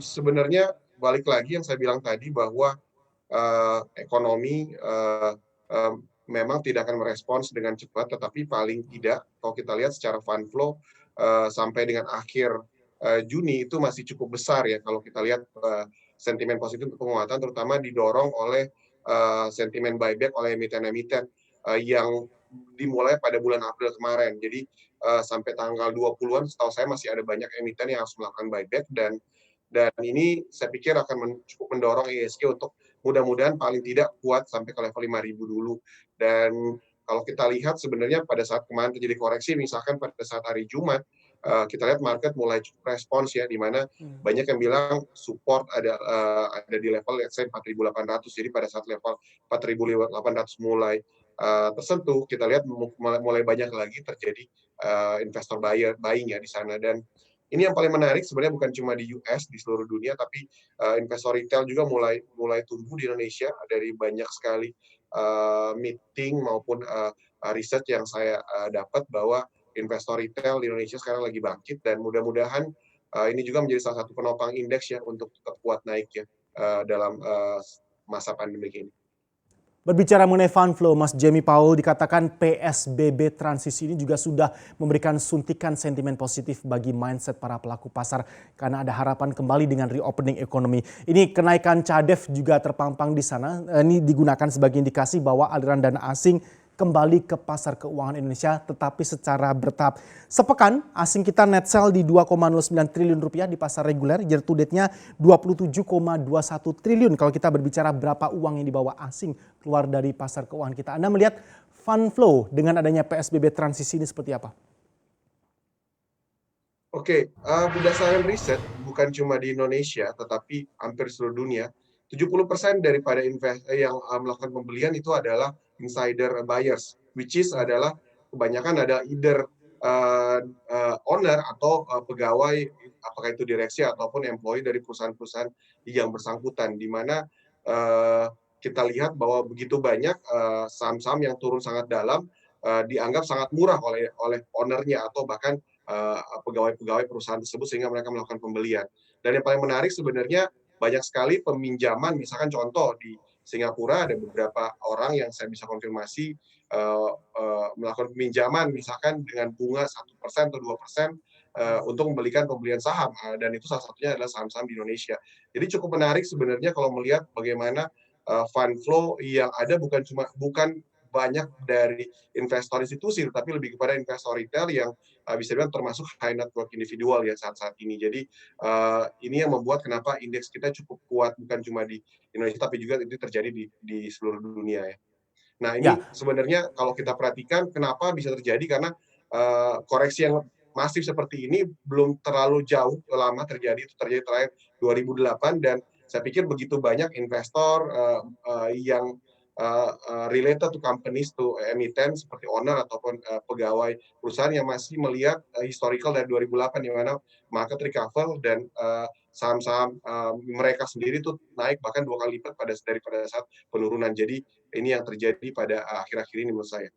Sebenarnya balik lagi yang saya bilang tadi bahwa ekonomi memang tidak akan merespons dengan cepat, tetapi paling tidak kalau kita lihat secara fund flow sampai dengan akhir Juni itu masih cukup besar ya kalau kita lihat sentimen positif untuk penguatan terutama didorong oleh sentimen buyback oleh emiten-emiten yang dimulai pada bulan April kemarin. Jadi sampai tanggal 20-an setahu saya masih ada banyak emiten yang harus melakukan buyback dan ini saya pikir akan cukup mendorong IHSG untuk mudah-mudahan paling tidak kuat sampai ke level 5.000 dulu. Dan kalau kita lihat sebenarnya pada saat kemarin terjadi koreksi, misalkan pada saat hari Jumat, kita lihat market mulai cukup respons ya, di mana banyak yang bilang support ada di level let's say 4.800. Jadi pada saat level 4.800 mulai tersentuh, kita lihat mulai banyak lagi terjadi investor buying ya di sana. Dan ini yang paling menarik sebenarnya bukan cuma di US, di seluruh dunia, tapi investor retail juga mulai tumbuh di Indonesia dari banyak sekali meeting maupun research yang saya dapat bahwa investor retail di Indonesia sekarang lagi bangkit dan mudah-mudahan ini juga menjadi salah satu penopang indeks ya untuk tetap kuat naik ya dalam masa pandemi ini. Berbicara mengenai fund flow, Mas Jamie Powell, dikatakan PSBB transisi ini juga sudah memberikan suntikan sentimen positif bagi mindset para pelaku pasar karena ada harapan kembali dengan reopening ekonomi. Ini kenaikan CADEV juga terpampang di sana. Ini digunakan sebagai indikasi bahwa aliran dana asing kembali ke pasar keuangan Indonesia tetapi secara bertahap. Sepekan asing kita net sell di 2,09 triliun rupiah di pasar reguler, year to date-nya 27,21 triliun kalau kita berbicara berapa uang yang dibawa asing keluar dari pasar keuangan kita. Anda melihat fund flow dengan adanya PSBB transisi ini seperti apa? Oke, berdasarkan riset bukan cuma di Indonesia tetapi hampir seluruh dunia, 70% daripada yang melakukan pembelian itu adalah insider buyers, which is adalah kebanyakan ada either owner atau pegawai, apakah itu direksi ataupun employee dari perusahaan-perusahaan yang bersangkutan, di mana kita lihat bahwa begitu banyak saham-saham yang turun sangat dalam dianggap sangat murah oleh ownernya atau bahkan pegawai-pegawai perusahaan tersebut sehingga mereka melakukan pembelian. Dan yang paling menarik sebenarnya banyak sekali peminjaman, misalkan contoh di Singapura ada beberapa orang yang saya bisa konfirmasi melakukan peminjaman misalkan dengan bunga 1% atau 2% untuk membelikan pembelian saham dan itu salah satunya adalah saham-saham di Indonesia. Jadi cukup menarik sebenarnya kalau melihat bagaimana fund flow yang ada bukan banyak dari investor institusi, tapi lebih kepada investor retail yang bisa dibilang termasuk high net worth individual ya saat-saat ini. Jadi ini yang membuat kenapa indeks kita cukup kuat bukan cuma di Indonesia tapi juga itu terjadi di seluruh dunia ya. Nah ini Ya, sebenarnya kalau kita perhatikan kenapa bisa terjadi karena koreksi yang masif seperti ini belum terlalu jauh lama terjadi, itu terjadi terakhir 2008 dan saya pikir begitu banyak investor yang related to companies to emiten seperti owner ataupun pegawai perusahaan yang masih melihat historical dari 2008 di mana market recover dan saham-saham mereka sendiri tuh naik bahkan 2 kali lipat daripada saat penurunan. Jadi ini yang terjadi pada akhir-akhir ini menurut saya.